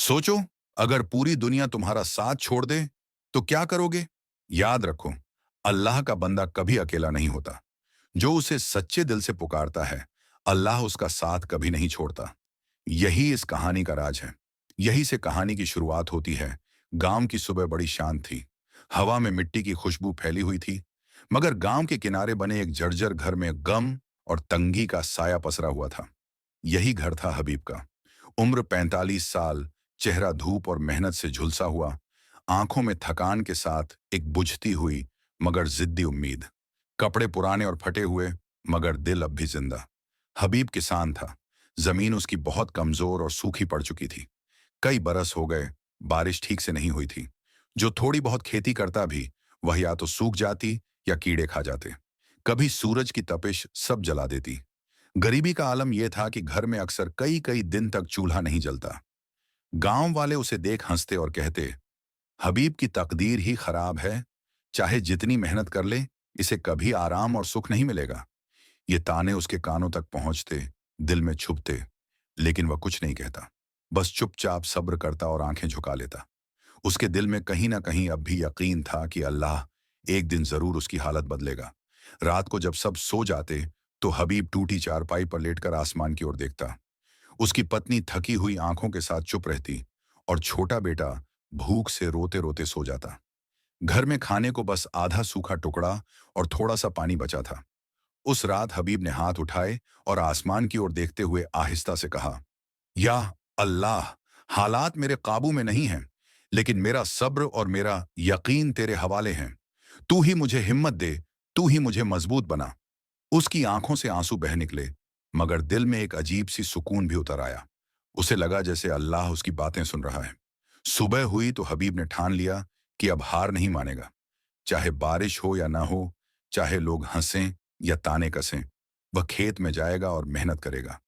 सोचो, अगर पूरी दुनिया तुम्हारा साथ छोड़ दे तो क्या करोगे? याद रखो, अल्लाह का बंदा कभी अकेला नहीं होता। जो उसे सच्चे दिल से पुकारता है, अल्लाह उसका साथ कभी नहीं छोड़ता। यही इस कहानी का राज है। यही से कहानी की शुरुआत होती है। गांव की सुबह बड़ी शांत थी। हवा में मिट्टी की खुशबू फैली हुई थी। मगर गांव के किनारे बने एक जर्जर घर में गम और तंगी का साया पसरा हुआ था। यही घर था हबीब का। उम्र 45 साल, चेहरा धूप और मेहनत से झुलसा हुआ, आंखों में थकान के साथ एक बुझती हुई मगर जिद्दी उम्मीद। कपड़े पुराने और फटे हुए, मगर दिल अब भी जिंदा। हबीब किसान था। जमीन उसकी बहुत कमजोर और सूखी पड़ चुकी थी। कई बरस हो गए, बारिश ठीक से नहीं हुई थी। जो थोड़ी बहुत खेती करता भी, वह या तो सूख जाती या कीड़े खा जाते। कभी सूरज की तपिश सब जला देती। गरीबी का आलम यह था कि घर में अक्सर कई कई दिन तक चूल्हा नहीं जलता। गांव वाले उसे देख हंसते और कहते, हबीब की तकदीर ही खराब है। चाहे जितनी मेहनत कर ले, इसे कभी आराम और सुख नहीं मिलेगा। ये ताने उसके कानों तक पहुंचते, दिल में छुपते, लेकिन वह कुछ नहीं कहता। बस चुपचाप सब्र करता और आंखें झुका लेता। उसके दिल में कहीं ना कहीं अब भी यकीन था कि अल्लाह एक दिन जरूर उसकी हालत बदलेगा। रात को जब सब सो जाते, तो हबीब टूटी चारपाई पर लेटकर आसमान की ओर देखता। उसकी पत्नी थकी हुई आंखों के साथ चुप रहती और छोटा बेटा भूख से रोते रोते सो जाता। घर में खाने को बस आधा सूखा टुकड़ा और थोड़ा सा पानी बचा था। उस रात हबीब ने हाथ उठाए और आसमान की ओर देखते हुए आहिस्ता से कहा, या अल्लाह, हालात मेरे काबू में नहीं हैं, लेकिन मेरा सब्र और मेरा यकीन तेरे हवाले हैं। तू ही मुझे हिम्मत दे, तू ही मुझे मजबूत बना। उसकी आंखों से आंसू बह निकले, मगर दिल में एक अजीब सी सुकून भी उतर आया। उसे लगा जैसे अल्लाह उसकी बातें सुन रहा है। सुबह हुई तो हबीब ने ठान लिया कि अब हार नहीं मानेगा। चाहे बारिश हो या ना हो, चाहे लोग हंसें या ताने कसें, वह खेत में जाएगा और मेहनत करेगा।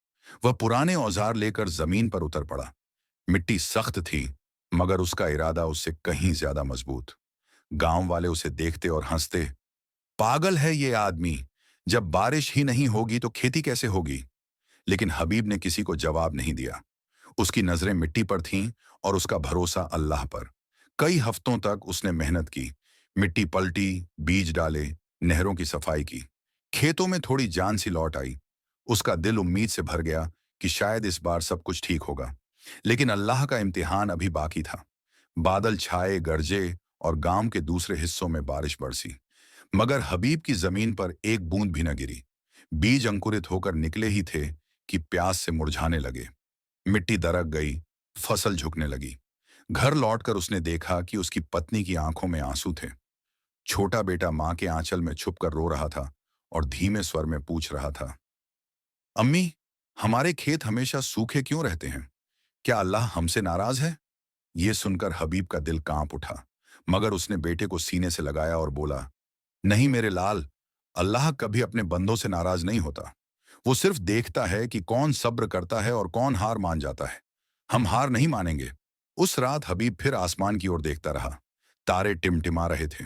वह पुराने औजार लेकर जमीन पर उतर पड़ा। मिट्टी सख्त थी, मगर उसका इरादा उससे कहीं ज्यादा मजबूत। गांव वाले उसे देखते और हंसते, पागल है ये आदमी, जब बारिश ही नहीं होगी तो खेती कैसे होगी? लेकिन हबीब ने किसी को जवाब नहीं दिया। उसकी नजरें मिट्टी पर थीं और उसका भरोसा अल्लाह पर। कई हफ्तों तक उसने मेहनत की। मिट्टी पलटी, बीज डाले, नहरों की सफाई की। खेतों में थोड़ी जान सी लौट आई। उसका दिल उम्मीद से भर गया कि शायद इस बार सब कुछ ठीक होगा। लेकिन अल्लाह का इम्तिहान अभी बाकी था। बादल छाए, गरजे और गांव के दूसरे हिस्सों में बारिश बरसी। मगर हबीब की जमीन पर एक बूंद भी न गिरी। बीज अंकुरित होकर निकले ही थे कि प्यास से मुरझाने लगे। मिट्टी दरक गई, फसल झुकने लगी। घर लौटकर उसने देखा कि उसकी पत्नी की आंखों में आंसू थे। छोटा बेटा मां के आंचल में छुपकर रो रहा था और धीमे स्वर में पूछ रहा था, अम्मी, हमारे खेत हमेशा सूखे क्यों रहते हैं? क्या अल्लाह हमसे नाराज है? ये सुनकर हबीब का दिल कांप उठा, मगर उसने बेटे को सीने से लगाया और बोला, नहीं मेरे लाल, अल्लाह कभी अपने बंदों से नाराज नहीं होता। वो सिर्फ देखता है कि कौन सब्र करता है और कौन हार मान जाता है। हम हार नहीं मानेंगे। उस रात हबीब फिर आसमान की ओर देखता रहा। तारे टिमटिमा रहे थे।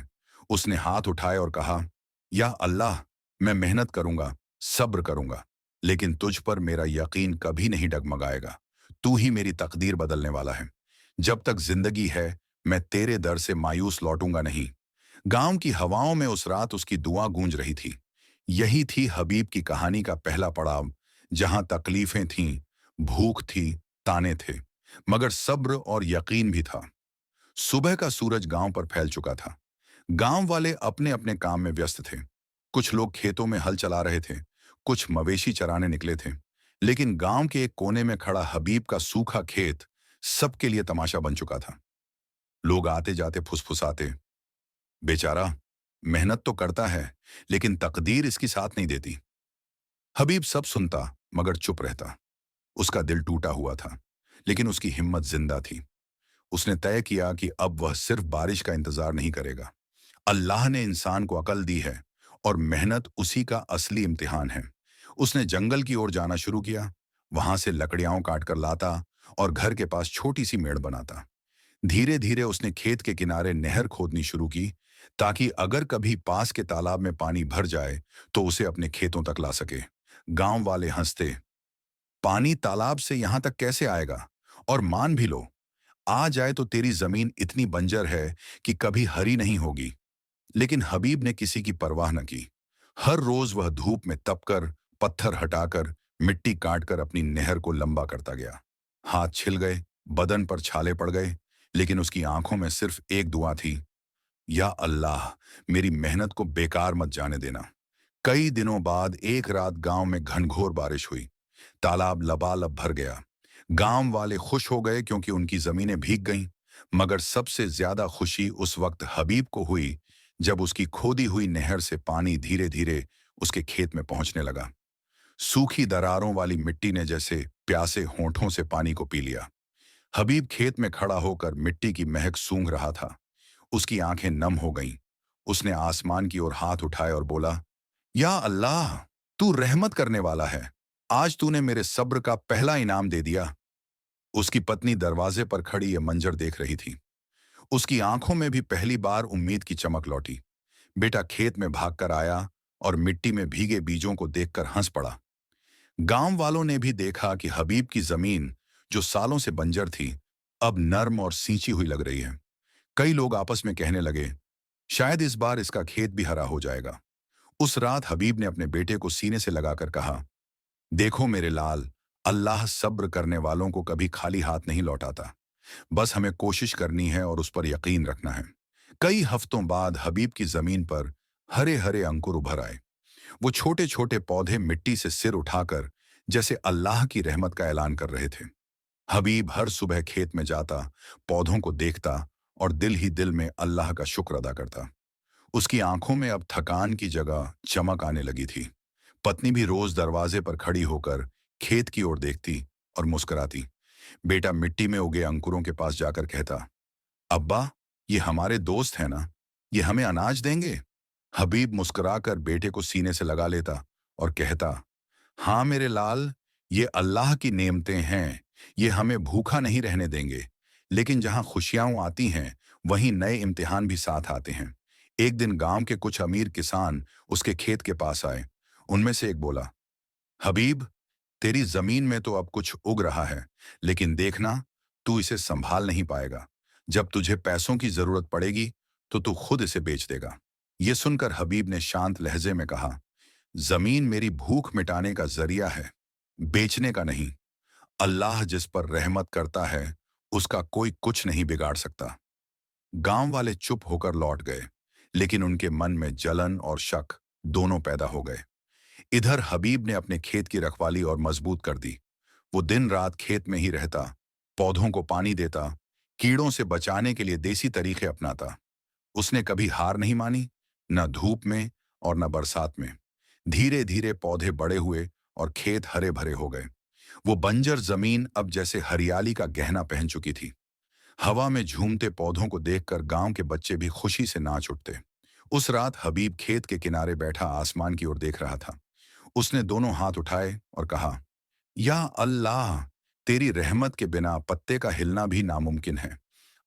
उसने हाथ उठाए और कहा, या अल्लाह, मैं मेहनत करूंगा, सब्र करूंगा, लेकिन तुझ पर मेरा यकीन कभी नहीं डगमगाएगा। तू ही मेरी तकदीर बदलने वाला है। जब तक जिंदगी है, मैं तेरे दर से मायूस लौटूंगा नहीं। गांव की हवाओं में उस रात उसकी दुआ गूंज रही थी। यही थी हबीब की कहानी का पहला पड़ाव, जहां तकलीफें थीं, भूख थी, ताने थे, मगर सब्र और यकीन भी था। सुबह का सूरज गांव पर फैल चुका था। गांव वाले अपने अपने काम में व्यस्त थे। कुछ लोग खेतों में हल चला रहे थे, कुछ मवेशी चराने निकले थे। लेकिन गांव के एक कोने में खड़ा हबीब का सूखा खेत सबके लिए तमाशा बन चुका था। लोग आते जाते फुसफुसाते, बेचारा मेहनत तो करता है, लेकिन तकदीर इसकी साथ नहीं देती। हबीब सब सुनता, मगर चुप रहता। उसका दिल टूटा हुआ था, लेकिन उसकी हिम्मत जिंदा थी। उसने तय किया कि अब वह सिर्फ बारिश का इंतजार नहीं करेगा। अल्लाह ने इंसान को अकल दी है और मेहनत उसी का असली इम्तिहान है। उसने जंगल की ओर जाना शुरू किया। वहां से लकड़ियां काट कर लाता और घर के पास छोटी सी मेड़ बनाता। धीरे धीरे उसने खेत के किनारे नहर खोदनी शुरू की, ताकि अगर कभी पास के तालाब में पानी भर जाए तो उसे अपने खेतों तक ला सके। गांव वाले हंसते, पानी तालाब से यहां तक कैसे आएगा? और मान भी लो, आ जाए तो तेरी जमीन इतनी बंजर है कि कभी हरी नहीं होगी। लेकिन हबीब ने किसी की परवाह न की। हर रोज वह धूप में तपकर, पत्थर हटाकर, मिट्टी काटकर अपनी नहर को लंबा करता गया। हाथ छिल गए, बदन पर छाले पड़ गए, लेकिन उसकी आंखों में सिर्फ एक दुआ थी, या अल्लाह, मेरी मेहनत को बेकार मत जाने देना। कई दिनों बाद एक रात गांव में घनघोर बारिश हुई। तालाब लबालब भर गया। गांव वाले खुश हो गए क्योंकि उनकी जमीनें भीग गईं। मगर सबसे ज्यादा खुशी उस वक्त हबीब को हुई जब उसकी खोदी हुई नहर से पानी धीरे धीरे उसके खेत में पहुंचने लगा। सूखी दरारों वाली मिट्टी ने जैसे प्यासे होंठों से पानी को पी लिया। हबीब खेत में खड़ा होकर मिट्टी की महक सूंघ रहा था। उसकी आंखें नम हो गईं। उसने आसमान की ओर हाथ उठाए और बोला, या अल्लाह, तू रहमत करने वाला है। आज तूने मेरे सब्र का पहला इनाम दे दिया। उसकी पत्नी दरवाजे पर खड़ी ये मंजर देख रही थी। उसकी आंखों में भी पहली बार उम्मीद की चमक लौटी। बेटा खेत में भागकर आया और मिट्टी में भीगे बीजों को देखकर हंस पड़ा। गांव वालों ने भी देखा कि हबीब की जमीन, जो सालों से बंजर थी, अब नर्म और सींची हुई लग रही है। कई लोग आपस में कहने लगे, शायद इस बार इसका खेत भी हरा हो जाएगा। उस रात हबीब ने अपने बेटे को सीने से लगाकर कहा, देखो मेरे लाल, अल्लाह सब्र करने वालों को कभी खाली हाथ नहीं लौटाता। बस हमें कोशिश करनी है और उस पर यकीन रखना है। कई हफ्तों बाद हबीब की जमीन पर हरे हरे अंकुर उभर आए। वो छोटे छोटे पौधे मिट्टी से सिर उठाकर जैसे अल्लाह की रहमत का ऐलान कर रहे थे। हबीब हर सुबह खेत में जाता, पौधों को देखता और दिल ही दिल में अल्लाह का शुक्र अदा करता। उसकी आंखों में अब थकान की जगह चमक आने लगी थी। पत्नी भी रोज दरवाजे पर खड़ी होकर खेत की ओर देखती और मुस्कुराती। बेटा मिट्टी में उगे अंकुरों के पास जाकर कहता, अब्बा, ये हमारे दोस्त हैं ना, ये हमें अनाज देंगे। हबीब मुस्कुराकर बेटे को सीने से लगा लेता और कहता, हाँ मेरे लाल, ये अल्लाह की नेमतें हैं। ये हमें भूखा नहीं रहने देंगे। लेकिन जहां खुशियां आती हैं, वहीं नए इम्तिहान भी साथ आते हैं। एक दिन गांव के कुछ अमीर किसान उसके खेत के पास आए। उनमें से एक बोला, हबीब, तेरी जमीन में तो अब कुछ उग रहा है, लेकिन देखना, तू इसे संभाल नहीं पाएगा। जब तुझे पैसों की जरूरत पड़ेगी तो तू खुद इसे बेच देगा। ये सुनकर हबीब ने शांत लहजे में कहा, जमीन मेरी भूख मिटाने का जरिया है, बेचने का नहीं। अल्लाह जिस पर रहमत करता है, उसका कोई कुछ नहीं बिगाड़ सकता। गांव वाले चुप होकर लौट गए, लेकिन उनके मन में जलन और शक दोनों पैदा हो गए। इधर हबीब ने अपने खेत की रखवाली और मजबूत कर दी। वो दिन रात खेत में ही रहता, पौधों को पानी देता, कीड़ों से बचाने के लिए देसी तरीके अपनाता। उसने कभी हार नहीं मानी, न धूप में और न बरसात में। धीरे धीरे पौधे बड़े हुए और खेत हरे भरे हो गए। वो बंजर जमीन अब जैसे हरियाली का गहना पहन चुकी थी। हवा में झूमते पौधों को देखकर गांव के बच्चे भी खुशी से नाच उठते। उस रात हबीब खेत के किनारे बैठा आसमान की ओर देख रहा था। उसने दोनों हाथ उठाए और कहा, या अल्लाह, तेरी रहमत के बिना पत्ते का हिलना भी नामुमकिन है।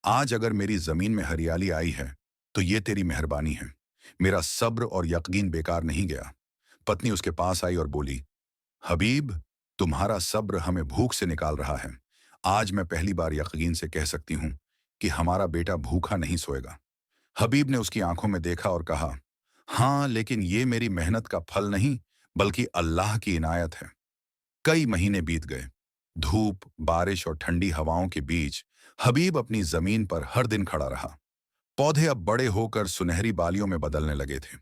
आज अगर मेरी जमीन में हरियाली आई है, तो ये तेरी मेहरबानी है। मेरा सब्र और यकीन बेकार नहीं गया। पत्नी उसके पास आई और बोली, हबीब, तुम्हारा सब्र हमें भूख से निकाल रहा है। आज मैं पहली बार यकीन से कह सकती हूँ कि हमारा बेटा भूखा नहीं सोएगा। हबीब ने उसकी आंखों में देखा और कहा, हाँ, लेकिन ये मेरी मेहनत का फल नहीं, बल्कि अल्लाह की इनायत है। कई महीने बीत गए। धूप, बारिश और ठंडी हवाओं के बीच हबीब अपनी जमीन पर हर दिन खड़ा रहा। पौधे अब बड़े होकर सुनहरी बालियों में बदलने लगे थे।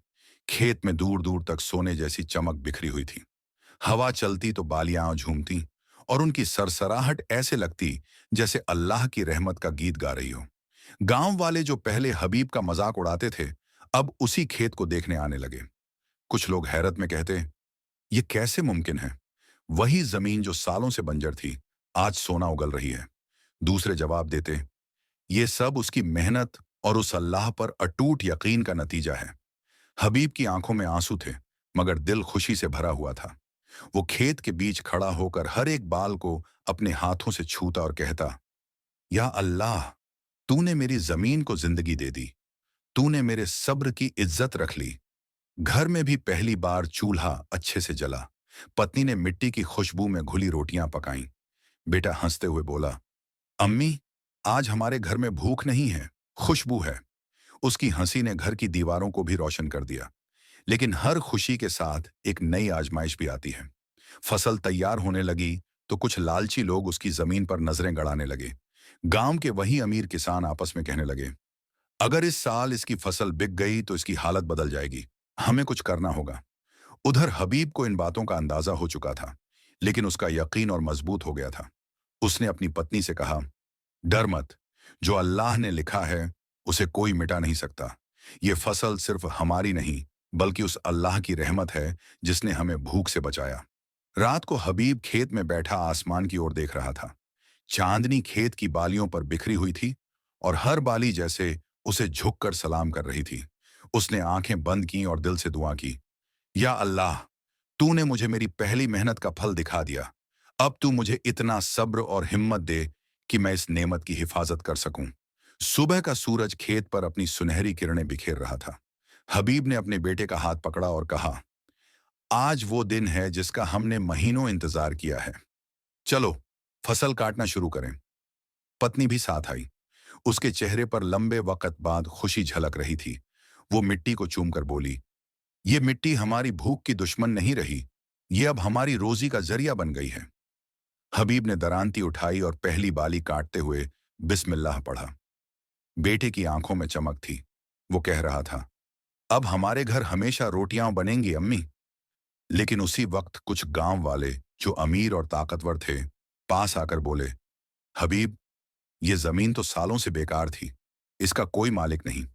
खेत में दूर दूर तक सोने जैसी चमक बिखरी हुई थी। हवा चलती तो बालियां झूमती और उनकी सरसराहट ऐसे लगती जैसे अल्लाह की रहमत का गीत गा रही हो। गांव वाले जो पहले हबीब का मजाक उड़ाते थे, अब उसी खेत को देखने आने लगे। कुछ लोग हैरत में कहते, ये कैसे मुमकिन है? वही जमीन जो सालों से बंजर थी, आज सोना उगल रही है। दूसरे जवाब देते, ये सब उसकी मेहनत और उस अल्लाह पर अटूट यकीन का नतीजा है। हबीब की आंखों में आंसू थे, मगर दिल खुशी से भरा हुआ था। वो खेत के बीच खड़ा होकर हर एक बाल को अपने हाथों से छूता और कहता, या अल्लाह, तूने मेरी जमीन को जिंदगी दे दी। तूने मेरे सब्र की इज्जत रख ली। घर में भी पहली बार चूल्हा अच्छे से जला। पत्नी ने मिट्टी की खुशबू में घुली रोटियां पकाईं। बेटा हंसते हुए बोला, अम्मी, आज हमारे घर में भूख नहीं है, खुशबू है। उसकी हंसी ने घर की दीवारों को भी रोशन कर दिया। लेकिन हर खुशी के साथ एक नई आजमाइश भी आती है। फसल तैयार होने लगी तो कुछ लालची लोग उसकी जमीन पर नजरें गड़ाने लगे। गांव के वही अमीर किसान आपस में कहने लगे, अगर इस साल इसकी फसल बिक गई तो इसकी हालत बदल जाएगी। हमें कुछ करना होगा। उधर हबीब को इन बातों का अंदाजा हो चुका था, लेकिन उसका यकीन और मजबूत हो गया था। उसने अपनी पत्नी से कहा, डर मत। जो अल्लाह ने लिखा है उसे कोई मिटा नहीं सकता। ये फसल सिर्फ हमारी नहीं, बल्कि उस अल्लाह की रहमत है जिसने हमें भूख से बचाया। रात को हबीब खेत में बैठा आसमान की ओर देख रहा था। चांदनी खेत की बालियों पर बिखरी हुई थी और हर बाली जैसे उसे झुककर सलाम कर रही थी। उसने आंखें बंद की और दिल से दुआ की, या अल्लाह, तूने मुझे मेरी पहली मेहनत का फल दिखा दिया। अब तू मुझे इतना सब्र और हिम्मत दे कि मैं इस नेमत की हिफाजत कर सकूं। सुबह का सूरज खेत पर अपनी सुनहरी किरणें बिखेर रहा था। हबीब ने अपने बेटे का हाथ पकड़ा और कहा, आज वो दिन है जिसका हमने महीनों इंतजार किया है। चलो, फसल काटना शुरू करें। पत्नी भी साथ आई। उसके चेहरे पर लंबे वक्त बाद खुशी झलक रही थी। वो मिट्टी को चूमकर बोली, ये मिट्टी हमारी भूख की दुश्मन नहीं रही, ये अब हमारी रोजी का जरिया बन गई है। हबीब ने दरांती उठाई और पहली बाली काटते हुए बिस्मिल्लाह पढ़ा। बेटे की आंखों में चमक थी। वो कह रहा था, अब हमारे घर हमेशा रोटियां बनेंगी अम्मी। लेकिन उसी वक्त कुछ गांव वाले जो अमीर और ताकतवर थे, पास आकर बोले, हबीब, ये जमीन तो सालों से बेकार थी। इसका कोई मालिक नहीं।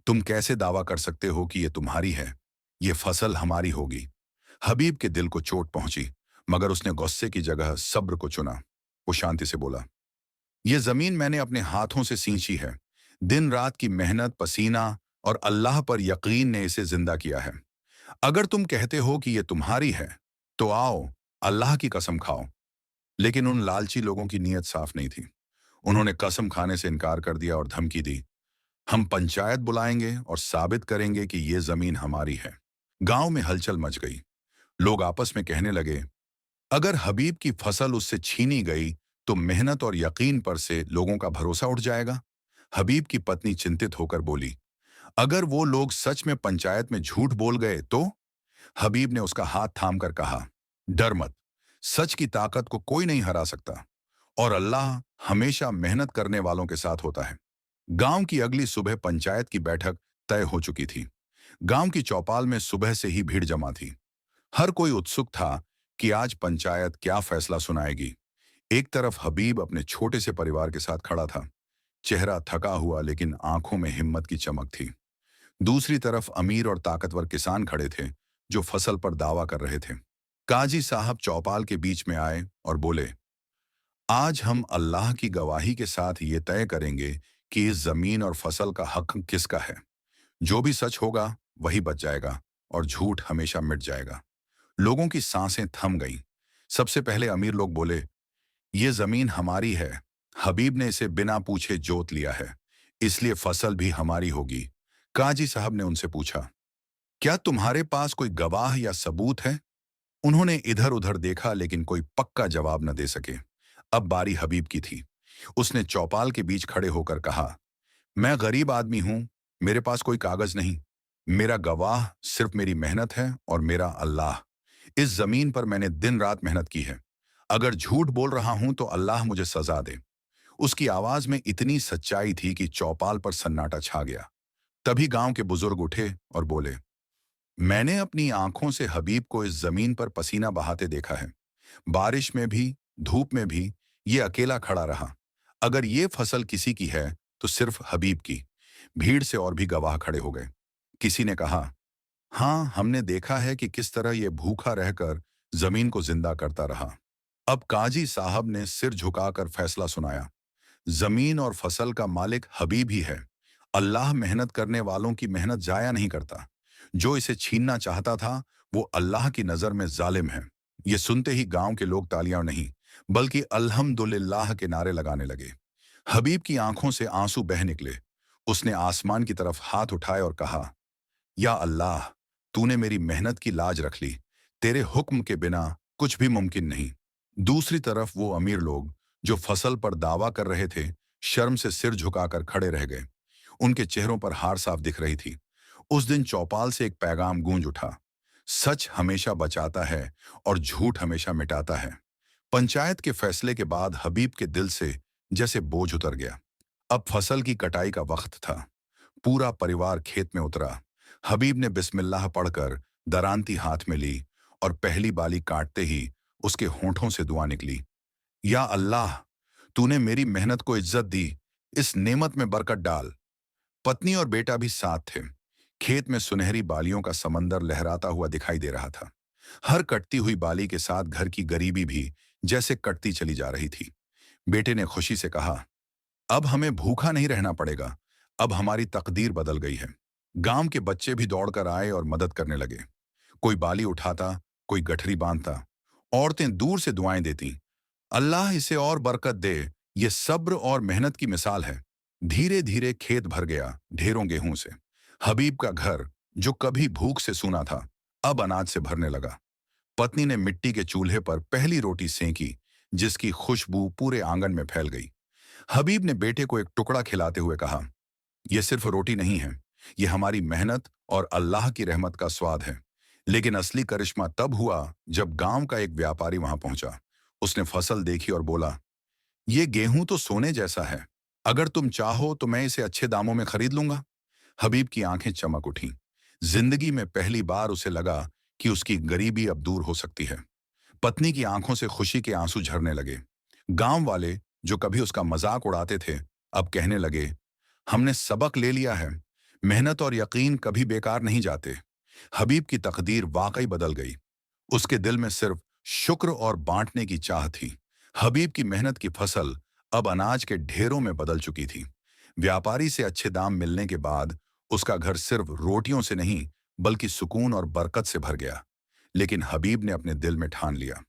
तुम कैसे दावा कर सकते हो कि ये तुम्हारी है? ये फसल हमारी होगी। हबीब के दिल को चोट पहुंची, मगर उसने गुस्से की जगह सब्र को चुना। वो शांति से बोला, ये जमीन मैंने अपने हाथों से सींची है। दिन रात की मेहनत, पसीना और अल्लाह पर यकीन ने इसे जिंदा किया है। अगर तुम कहते हो कि ये तुम्हारी है, तो आओ, अल्लाह की कसम खाओ। लेकिन उन लालची लोगों की नीयत साफ नहीं थी। उन्होंने कसम खाने से इनकार कर दिया और धमकी दी, हम पंचायत बुलाएंगे और साबित करेंगे कि ये जमीन हमारी है। गांव में हलचल मच गई। लोग आपस में कहने लगे, अगर हबीब की फसल उससे छीनी गई तो मेहनत और यकीन पर से लोगों का भरोसा उठ जाएगा। हबीब की पत्नी चिंतित होकर बोली, अगर वो लोग सच में पंचायत में झूठ बोल गए तो? हबीब ने उसका हाथ थामकर कहा, डर मत। सच की ताकत को कोई नहीं हरा सकता और अल्लाह हमेशा मेहनत करने वालों के साथ होता है। गांव की अगली सुबह पंचायत की बैठक तय हो चुकी थी। गांव की चौपाल में सुबह से ही भीड़ जमा थी। हर कोई उत्सुक था कि आज पंचायत क्या फैसला सुनाएगी। एक तरफ हबीब अपने छोटे से परिवार के साथ खड़ा था। चेहरा थका हुआ लेकिन आंखों में हिम्मत की चमक थी। दूसरी तरफ अमीर और ताकतवर किसान खड़े थे जो फसल पर दावा कर रहे थे। काजी साहब चौपाल के बीच में आए और बोले, आज हम अल्लाह की गवाही के साथ ये तय करेंगे कि इस जमीन और फसल का हक किसका है। जो भी सच होगा वही बच जाएगा और झूठ हमेशा मिट जाएगा। लोगों की सांसें थम गईं। सबसे पहले अमीर लोग बोले, ये जमीन हमारी है। हबीब ने इसे बिना पूछे जोत लिया है, इसलिए फसल भी हमारी होगी। काजी साहब ने उनसे पूछा, क्या तुम्हारे पास कोई गवाह या सबूत है? उन्होंने इधर उधर देखा लेकिन कोई पक्का जवाब न दे सके। अब बारी हबीब की थी। उसने चौपाल के बीच खड़े होकर कहा, मैं गरीब आदमी हूं, मेरे पास कोई कागज नहीं। मेरा गवाह सिर्फ मेरी मेहनत है और मेरा अल्लाह। इस जमीन पर मैंने दिन रात मेहनत की है। अगर झूठ बोल रहा हूं तो अल्लाह मुझे सजा दे। उसकी आवाज में इतनी सच्चाई थी कि चौपाल पर सन्नाटा छा गया। तभी गांव के बुजुर्ग उठे और बोले, मैंने अपनी आंखों से हबीब को इस जमीन पर पसीना बहाते देखा है। बारिश में भी, धूप में भी ये अकेला खड़ा रहा। अगर ये फसल किसी की है तो सिर्फ हबीब की। भीड़ से और भी गवाह खड़े हो गए। किसी ने कहा, हाँ, हमने देखा है कि किस तरह ये भूखा रहकर जमीन को जिंदा करता रहा। अब काजी साहब ने सिर झुकाकर फैसला सुनाया, जमीन और फसल का मालिक हबीब ही है। अल्लाह मेहनत करने वालों की मेहनत जाया नहीं करता। जो इसे छीनना चाहता था वो अल्लाह की नजर में जालिम है। ये सुनते ही गांव के लोग तालियां नहीं बल्कि अल्हम्दुलिल्लाह के नारे लगाने लगे। हबीब की आंखों से आंसू बह निकले। उसने आसमान की तरफ हाथ उठाए और कहा, या अल्लाह, तूने मेरी मेहनत की लाज रख ली। तेरे हुक्म के बिना कुछ भी मुमकिन नहीं। दूसरी तरफ वो अमीर लोग जो फसल पर दावा कर रहे थे, शर्म से सिर झुकाकर खड़े रह गए। उनके चेहरों पर हार साफ दिख रही थी। उस दिन चौपाल से एक पैगाम गूंज उठा। सच हमेशा बचाता है और झूठ हमेशा मिटाता है। पंचायत के फैसले के बाद हबीब के दिल से जैसे बोझ उतर गया। अब फसल की कटाई का वक्त था। पूरा परिवार खेत में उतरा। हबीब ने बिस्मिल्लाह पढ़कर दरांती हाथ में ली और पहली बाली काटते ही उसके होंठों से दुआ निकली। या अल्लाह, तूने मेरी मेहनत को इज्जत दी, इस नेमत में बरकत डाल। पत्नी और बेटा भी साथ थे। खेत में सुनहरी बालियों का समंदर लहराता हुआ दिखाई दे रहा था। हर कटती हुई बाली के साथ घर की गरीबी भी जैसे कटती चली जा रही थी। बेटे ने खुशी से कहा, अब हमें भूखा नहीं रहना पड़ेगा, अब हमारी तकदीर बदल गई है। गांव के बच्चे भी दौड़कर आए और मदद करने लगे। कोई बाली उठाता, कोई गठरी बांधता। औरतें दूर से दुआएं देती, अल्लाह इसे और बरकत दे, ये सब्र और मेहनत की मिसाल है। धीरे धीरे खेत भर गया ढेरों गेहूं से। हबीब का घर, जो कभी भूख से सूना था, अब अनाज से भरने लगा। पत्नी ने मिट्टी के चूल्हे पर पहली रोटी सेंकी, जिसकी खुशबू पूरे आंगन में फैल गई। हबीब ने बेटे को एक टुकड़ा खिलाते हुए कहा, यह सिर्फ रोटी नहीं है, यह हमारी मेहनत और अल्लाह की रहमत का स्वाद है। लेकिन असली करिश्मा तब हुआ जब गांव का एक व्यापारी वहां पहुंचा। उसने फसल देखी और बोला, ये गेहूं तो सोने जैसा है, अगर तुम चाहो तो मैं इसे अच्छे दामों में खरीद लूंगा। हबीब की आंखें चमक उठीं। जिंदगी में पहली बार उसे लगा कि उसकी गरीबी अब दूर हो सकती है। पत्नी की आंखों से खुशी के आंसू झरने लगे। गांव वाले, जो कभी उसका मजाक उड़ाते थे, अब कहने लगे, हमने सबक ले लिया है, मेहनत और यकीन कभी बेकार नहीं जाते। हबीब की तकदीर वाकई बदल गई। उसके दिल में सिर्फ शुक्र और बांटने की चाह थी। हबीब की मेहनत की फसल अब अनाज के ढेरों में बदल चुकी थी। व्यापारी से अच्छे दाम मिलने के बाद उसका घर सिर्फ रोटियों से नहीं, बल्कि सुकून और बरकत से भर गया। लेकिन हबीब ने अपने दिल में ठान लिया,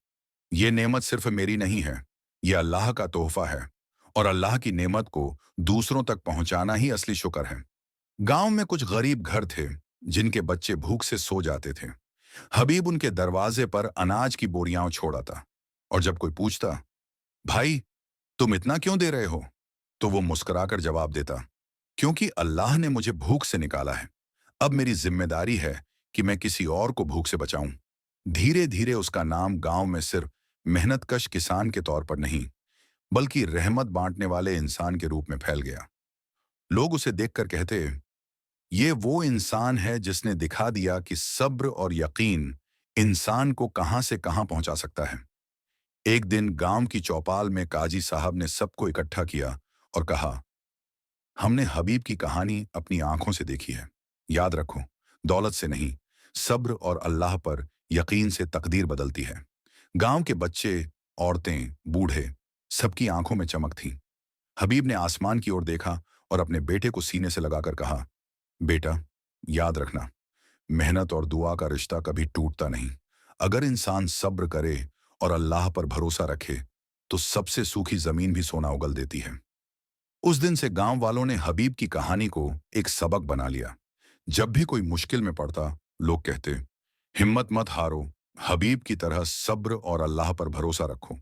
ये नेमत सिर्फ मेरी नहीं है, ये अल्लाह का तोहफा है, और अल्लाह की नेमत को दूसरों तक पहुंचाना ही असली शुक्र है। गांव में कुछ गरीब घर थे, जिनके बच्चे भूख से सो जाते थे। हबीब उनके दरवाजे पर अनाज की बोरियां छोड़ आता, और जब कोई पूछता, भाई तुम इतना क्यों दे रहे हो, तो वो मुस्कुराकर जवाब देता, क्योंकि अल्लाह ने मुझे भूख से निकाला है, अब मेरी जिम्मेदारी है कि मैं किसी और को भूख से बचाऊं। धीरे धीरे उसका नाम गांव में सिर्फ मेहनतकश किसान के तौर पर नहीं, बल्कि रहमत बांटने वाले इंसान के रूप में फैल गया। लोग उसे देखकर कहते, ये वो इंसान है जिसने दिखा दिया कि सब्र और यकीन इंसान को कहां से कहां पहुंचा सकता है। एक दिन गांव की चौपाल में काजी साहब ने सबको इकट्ठा किया और कहा, हमने हबीब की कहानी अपनी आंखों से देखी है। याद रखो, दौलत से नहीं, सब्र और अल्लाह पर यकीन से तकदीर बदलती है। गांव के बच्चे, औरतें, बूढ़े, सबकी आंखों में चमक थी। हबीब ने आसमान की ओर देखा और अपने बेटे को सीने से लगाकर कहा, बेटा, याद रखना, मेहनत और दुआ का रिश्ता कभी टूटता नहीं। अगर इंसान सब्र करे और अल्लाह पर भरोसा रखे, तो सबसे सूखी जमीन भी सोना उगल देती है। उस दिन से गांव वालों ने हबीब की कहानी को एक सबक बना लिया। जब भी कोई मुश्किल में पड़ता, लोग कहते, हिम्मत मत हारो, हबीब की तरह सब्र और अल्लाह पर भरोसा रखो।